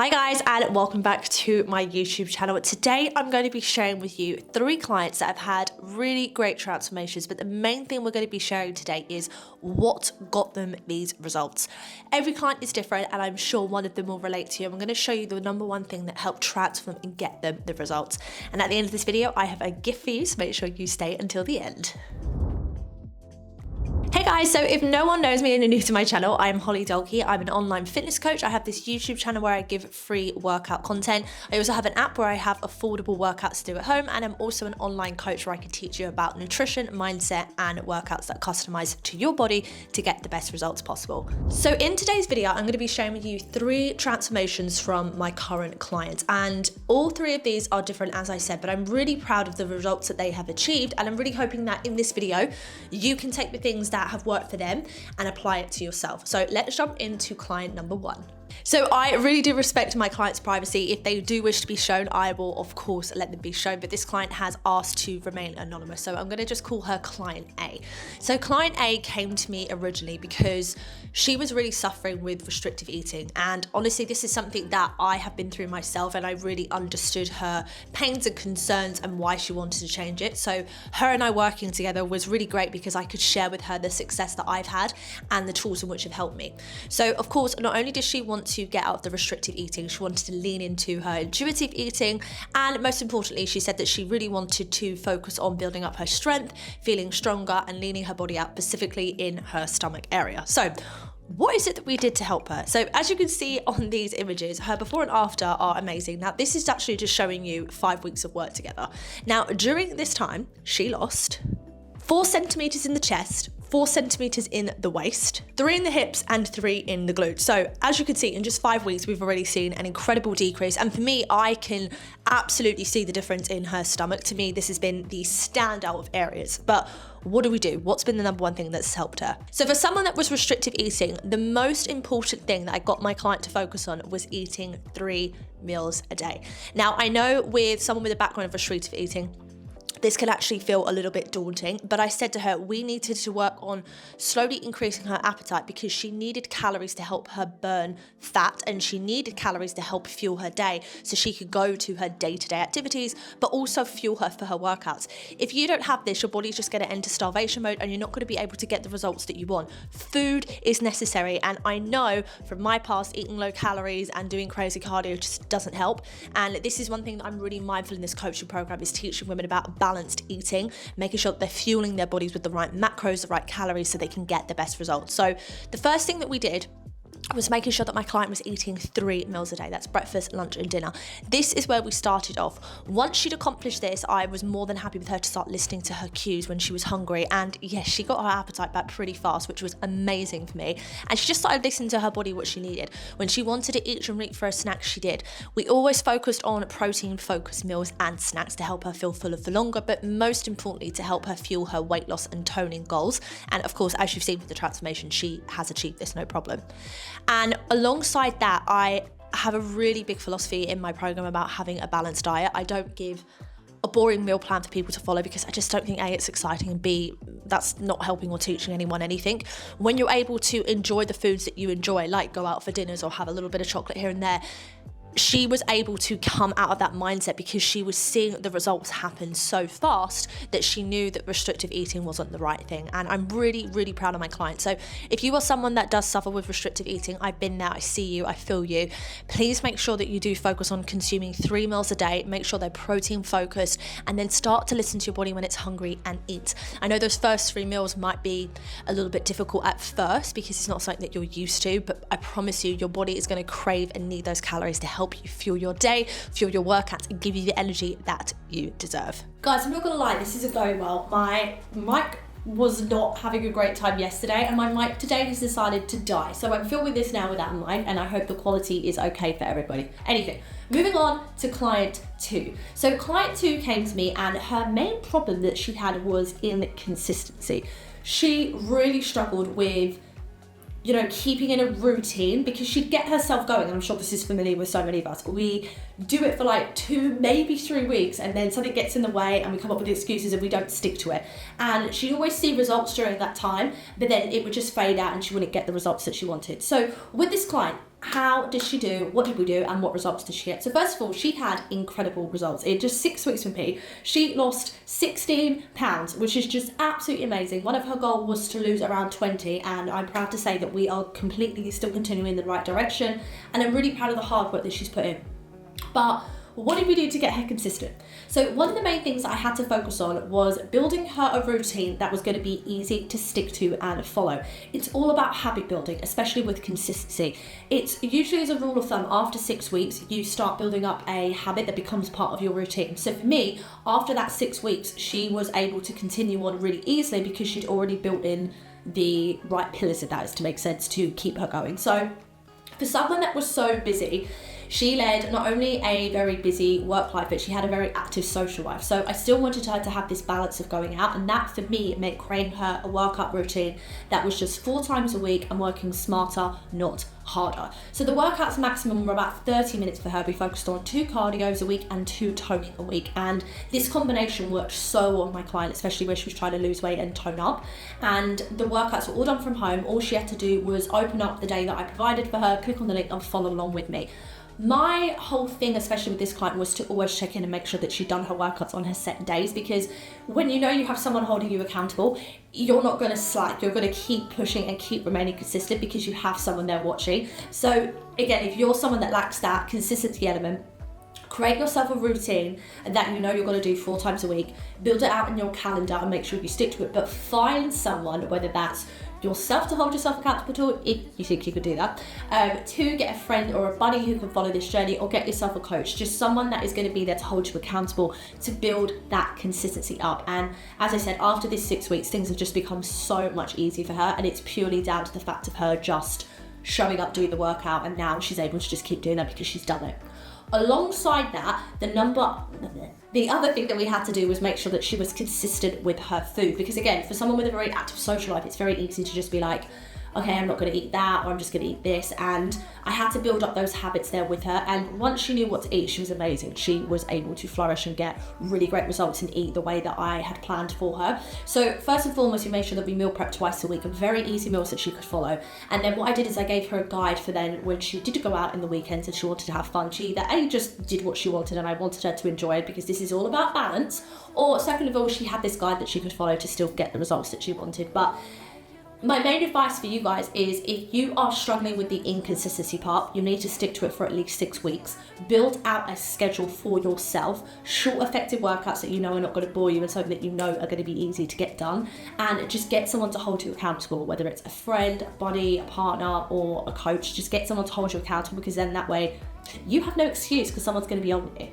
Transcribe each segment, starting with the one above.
Hi guys, and welcome back to my YouTube channel. Today I'm going to be sharing with you 3 clients that have had really great transformations, but the main thing we're going to be sharing today is what got them these results. Every client is different, and I'm sure one of them will relate to you. I'm going to show you the number one thing that helped transform and get them the results. And at the end of this video, I have a gift for you, so make sure you stay until the end. Hey guys, so if no one knows me and you're new to my channel, I'm Dolke. I'm an online fitness coach. I have this YouTube channel where I give free workout content. I also have an app where I have affordable workouts to do at home, and I'm also an online coach where I can teach you about nutrition, mindset, and workouts that customize to your body to get the best results possible. So in today's video, I'm going to be sharing with you 3 transformations from my current clients, and all 3 of these are different, as I said, but I'm really proud of the results that they have achieved, and I'm really hoping that in this video, you can take the things that have worked for them and apply it to yourself. So let's jump into client number 1. So I really do respect my clients' privacy. If they do wish to be shown, I will of course let them be shown, but this client has asked to remain anonymous, so I'm going to just call her client A. So client A came to me originally because she was really suffering with restrictive eating, and honestly this is something that I have been through myself, and I really understood her pains and concerns and why she wanted to change it. So her and I working together was really great because I could share with her the success that I've had and the tools in which have helped me. So of course, not only does she want to get out of the restrictive eating, she wanted to lean into her intuitive eating, and most importantly, she said that she really wanted to focus on building up her strength, feeling stronger, and leaning her body out, specifically in her stomach area. So what is it that we did to help her? So as you can see on these images, her before and after are amazing. Now this is actually just showing you 5 weeks of work together. Now during this time, she lost 4 centimeters in the chest, 4 centimeters in the waist, 3 in the hips, and 3 in the glutes. So as you can see, in just 5 weeks, we've already seen an incredible decrease. And for me, I can absolutely see the difference in her stomach. To me, this has been the standout of areas. But what do we do? What's been the number one thing that's helped her? So for someone that was restrictive eating, the most important thing that I got my client to focus on was eating 3 meals a day. Now, I know with someone with a background of restrictive eating, this can actually feel a little bit daunting, but I said to her, we needed to work on slowly increasing her appetite because she needed calories to help her burn fat, and she needed calories to help fuel her day so she could go to her day-to-day activities, but also fuel her for her workouts. If you don't have this, your body's just going to enter starvation mode and you're not going to be able to get the results that you want. Food is necessary, and I know from my past, eating low calories and doing crazy cardio just doesn't help. And this is one thing that I'm really mindful in this coaching program, is teaching women about balanced eating, making sure that they're fueling their bodies with the right macros, the right calories, so they can get the best results. So the first thing that we did was making sure that my client was eating 3 meals a day. That's breakfast, lunch, and dinner. This is where we started off. Once she'd accomplished this, I was more than happy with her to start listening to her cues when she was hungry. And yes, she got her appetite back pretty fast, which was amazing for me. And she just started listening to her body, what she needed. When she wanted to eat and reach for a snack, she did. We always focused on protein-focused meals and snacks to help her feel fuller for longer, but most importantly, to help her fuel her weight loss and toning goals. And of course, as you've seen with the transformation, she has achieved this no problem. And alongside that, I have a really big philosophy in my program about having a balanced diet. I don't give a boring meal plan for people to follow because I just don't think A, it's exciting, and B, that's not helping or teaching anyone anything. When you're able to enjoy the foods that you enjoy, like go out for dinners or have a little bit of chocolate here and there, she was able to come out of that mindset because she was seeing the results happen so fast that she knew that restrictive eating wasn't the right thing. And I'm really, really proud of my clients. So if you are someone that does suffer with restrictive eating, I've been there, I see you, I feel you. Please make sure that you do focus on consuming 3 meals a day, make sure they're protein focused, and then start to listen to your body when it's hungry and eat. I know those first 3 meals might be a little bit difficult at first because it's not something that you're used to, but I promise you, your body is going to crave and need those calories to help you fuel your day, fuel your workouts, and give you the energy that you deserve. Guys, I'm not gonna lie, this isn't going well. My mic was not having a great time yesterday, and my mic today has decided to die. So I'm filming this now with that in mind, and I hope the quality is okay for everybody. Anyway, moving on to client 2. So client 2 came to me, and her main problem that she had was inconsistency. She really struggled with keeping in a routine because she'd get herself going, and I'm sure this is familiar with so many of us. We do it for like 2, maybe 3 weeks, and then something gets in the way and we come up with excuses and we don't stick to it. And she'd always see results during that time, but then it would just fade out and she wouldn't get the results that she wanted. So with this client, how did she do? What did we do? And what results did she get? So first of all, she had incredible results. In just 6 weeks with me, she lost 16 pounds, which is just absolutely amazing. One of her goals was to lose around 20, and I'm proud to say that we are completely still continuing in the right direction, and I'm really proud of the hard work that she's put in. But what did we do to get her consistent? So one of the main things I had to focus on was building her a routine that was going to be easy to stick to and follow. It's all about habit building, especially with consistency. It's usually, as a rule of thumb, after 6 weeks, you start building up a habit that becomes part of your routine. So for me, after that 6 weeks, she was able to continue on really easily because she'd already built in the right pillars, if that is to make sense, to keep her going. So for someone that was so busy, she led not only a very busy work life, but she had a very active social life. So I still wanted her to have this balance of going out, and that for me meant creating her a workout routine that was just 4 times a week and working smarter, not harder. So the workouts maximum were about 30 minutes for her. We focused on 2 cardios a week and 2 toning a week, and this combination worked so well on my client, especially where she was trying to lose weight and tone up. And the workouts were all done from home. All she had to do was open up the day that I provided for her, click on the link and follow along with me. My whole thing, especially with this client, was to always check in and make sure that she'd done her workouts on her set days, because when you know you have someone holding you accountable, you're not going to slack. You're going to keep pushing and keep remaining consistent because you have someone there watching. So again, if you're someone that lacks that consistency element, create yourself a routine that you know you're going to do 4 times a week, build it out in your calendar and make sure you stick to it, but find someone, whether that's yourself to hold yourself accountable to, if you think you could do that, to get a friend or a buddy who can follow this journey, or get yourself a coach, just someone that is going to be there to hold you accountable to build that consistency up. And as I said, after this 6 weeks, things have just become so much easier for her, and it's purely down to the fact of her just showing up, doing the workout, and now she's able to just keep doing that because she's done it. Alongside that, the other thing that we had to do was make sure that she was consistent with her food, because again, for someone with a very active social life, it's very easy to just be like, okay, I'm not going to eat that, or I'm just going to eat this. And I had to build up those habits there with her. And once she knew what to eat, she was amazing. She was able to flourish and get really great results and eat the way that I had planned for her. So first and foremost, we made sure that we meal prep twice a week, and very easy meals that she could follow. And then what I did is I gave her a guide for then when she did go out in the weekends and she wanted to have fun, she either A, just did what she wanted, and I wanted her to enjoy it because this is all about balance, or second of all, she had this guide that she could follow to still get the results that she wanted. But my main advice for you guys is, if you are struggling with the inconsistency part, you need to stick to it for at least 6 weeks. Build out a schedule for yourself, short effective workouts that you know are not going to bore you and something that you know are going to be easy to get done, and just get someone to hold you accountable, whether it's a friend, a buddy, a partner, or a coach. Just get someone to hold you accountable, because then that way you have no excuse, because someone's going to be on you.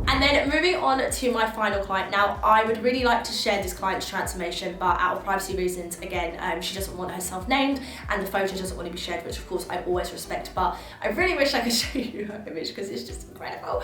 And then moving on to my final client. Now, I would really like to share this client's transformation, but out of privacy reasons, again, she doesn't want herself named, and the photo doesn't want to be shared, which of course I always respect, but I really wish I could show you her image because it's just incredible.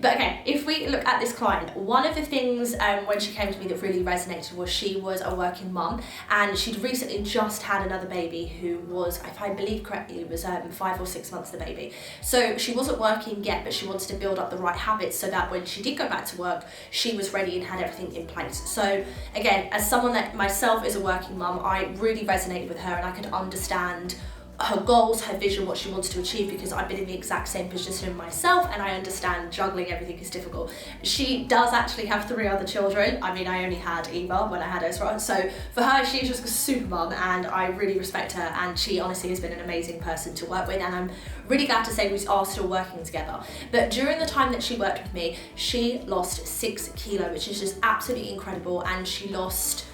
But okay, if we look at this client, one of the things when she came to me that really resonated was she was a working mum, and she'd recently just had another baby who was, if I believe correctly, it was 5 or 6 months, the baby. So she wasn't working yet, but she wanted to build up the right habits so that when she did go back to work, she was ready and had everything in place. So again, as someone that myself is a working mum, I really resonated with her, and I could understand her goals, her vision, what she wanted to achieve, because I've been in the exact same position myself, and I understand juggling everything is difficult. She does actually have 3 other children. I mean, I only had Eva when I had Ezra, so for her, she's just a super mum, and I really respect her, and she honestly has been an amazing person to work with, and I'm really glad to say we are still working together. But during the time that she worked with me, she lost 6 kilos, which is just absolutely incredible, and she lost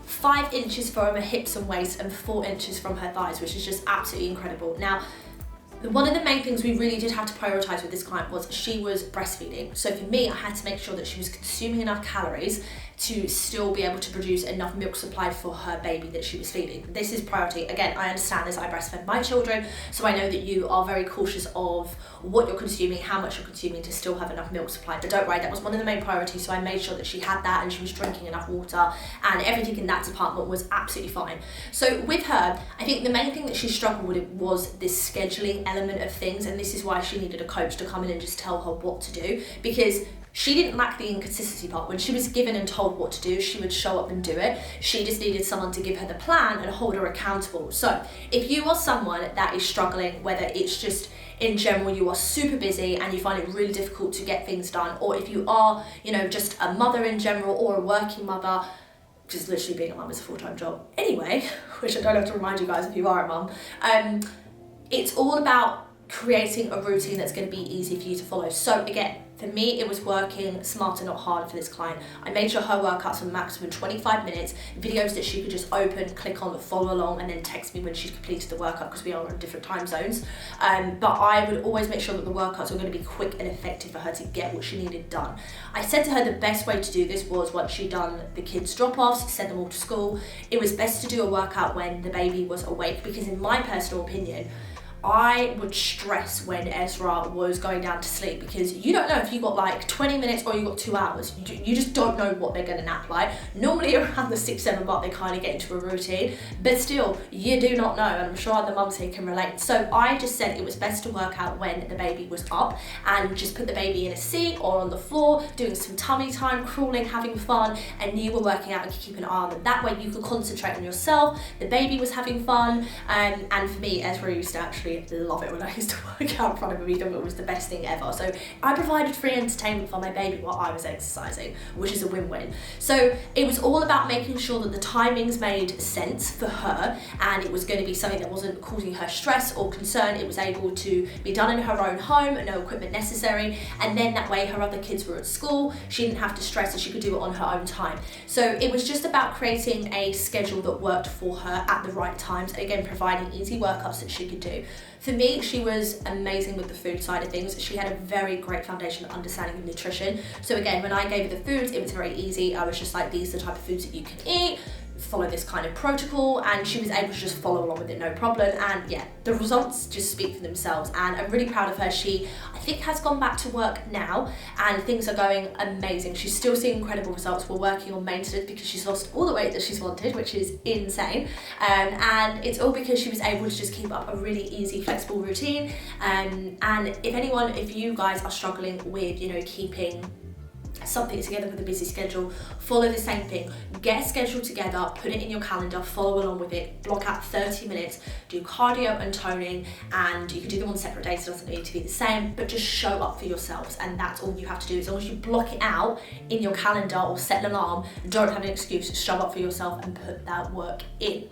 5 inches from her hips and waist and 4 inches from her thighs, which is just absolutely incredible. Now, one of the main things we really did have to prioritize with this client was she was breastfeeding. So for me, I had to make sure that she was consuming enough calories to still be able to produce enough milk supply for her baby that she was feeding. This is priority. Again, I understand this, I breastfed my children, so I know that you are very cautious of what you're consuming, how much you're consuming to still have enough milk supply. But don't worry, that was one of the main priorities, so I made sure that she had that and she was drinking enough water, and everything in that department was absolutely fine. So with her, I think the main thing that she struggled with was this scheduling element of things, and this is why she needed a coach to come in and just tell her what to do, because she didn't lack the inconsistency part. When she was given and told what to do, she would show up and do it. She just needed someone to give her the plan and hold her accountable. So if you are someone that is struggling, whether it's just in general you are super busy and you find it really difficult to get things done, or if you are, you know, just a mother in general or a working mother, just literally being a mum is a full-time job anyway, which I don't have to remind you guys if you are a mum, it's all about creating a routine that's going to be easy for you to follow. So again, for me, it was working smarter, not harder for this client. I made sure her workouts were maximum 25 minutes, videos that she could just open, click on, follow along, and then text me when she's completed the workout, because we are on different time zones. But I would always make sure that the workouts were going to be quick and effective for her to get what she needed done. I said to her the best way to do this was once she'd done the kids' drop-offs, sent them all to school, it was best to do a workout when the baby was awake, because in my personal opinion, I would stress when Ezra was going down to sleep, because you don't know if you got like 20 minutes or you got 2 hours. You just don't know what they're gonna nap like. Normally around the 6-7 mark they kind of get into a routine, but still you do not know, and I'm sure the mums here can relate. So I just said it was best to work out when the baby was up and just put the baby in a seat or on the floor, doing some tummy time, crawling, having fun, and you were working out and keep an eye on them. That way you could concentrate on yourself, the baby was having fun, and for me, Ezra used to actually love it when I used to work out in front of him. He thought it was the best thing ever. So I provided free entertainment for my baby while I was exercising, which is a win-win. So it was all about making sure that the timings made sense for her, and it was going to be something that wasn't causing her stress or concern. It was able to be done in her own home, no equipment necessary, and then that way her other kids were at school, she didn't have to stress, and she could do it on her own time. So it was just about creating a schedule that worked for her at the right times, and again providing easy workouts that she could do. For me, she was amazing with the food side of things. She had a very great foundation of understanding of nutrition. So again, when I gave her the foods, it was very easy. I was just like, these are the type of foods that you can eat, follow this kind of protocol, and she was able to just follow along with it, no problem. And yeah, the results just speak for themselves, and I'm really proud of her. She, I think, has gone back to work now, and things are going amazing. She's still seeing incredible results. We're working on maintenance because she's lost all the weight that she's wanted, which is insane, and it's all because she was able to just keep up a really easy, flexible routine. And if you guys are struggling with, you know, keeping something together with a busy schedule, follow the same thing. Get a schedule together, put it in your calendar, follow along with it, block out 30 minutes, do cardio and toning, and you can do them on separate days. It doesn't need to be the same, but just show up for yourselves, and that's all you have to do. As long as you block it out in your calendar or set an alarm, don't have an excuse, show up for yourself and put that work in.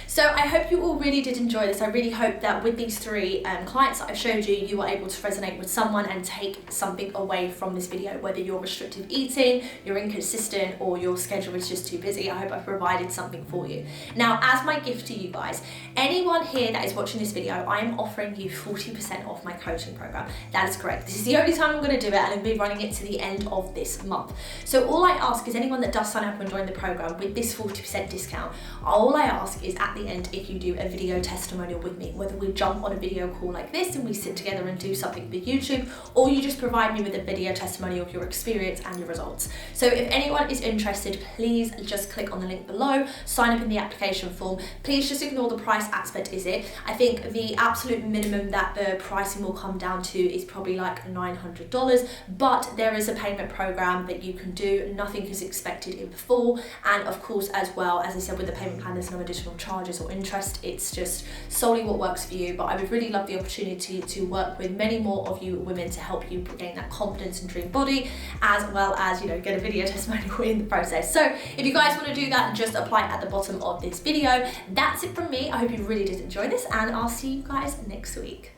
So I hope you all really did enjoy this. I really hope that with these 3 clients that I've showed you, you were able to resonate with someone and take something away from this video, whether you're restrictive eating, you're inconsistent, or your schedule is just too busy. I hope I've provided something for you. Now, as my gift to you guys, anyone here that is watching this video, I am offering you 40% off my coaching program. That is correct. This is the only time I'm going to do it, and I'll be running it to the end of this month. So all I ask is anyone that does sign up and join the program with this 40% discount, all I ask is at the end, if you do a video testimonial with me, whether we jump on a video call like this and we sit together and do something for YouTube, or you just provide me with a video testimonial of your experience and your results. So if anyone is interested, please just click on the link below, sign up in the application form. Please just ignore the price aspect, is it? I think the absolute minimum that the pricing will come down to is probably like $900, but there is a payment program that you can do. Nothing is expected in full, and of course, as well, as I said, with the payment plan, there's no additional charges or interest. It's just solely what works for you. But I would really love the opportunity to work with many more of you women to help you gain that confidence and dream body, as well as, you know, get a video testimonial in the process. So if you guys want to do that, just apply at the bottom of this video. That's it from me. I hope you really did enjoy this, and I'll see you guys next week.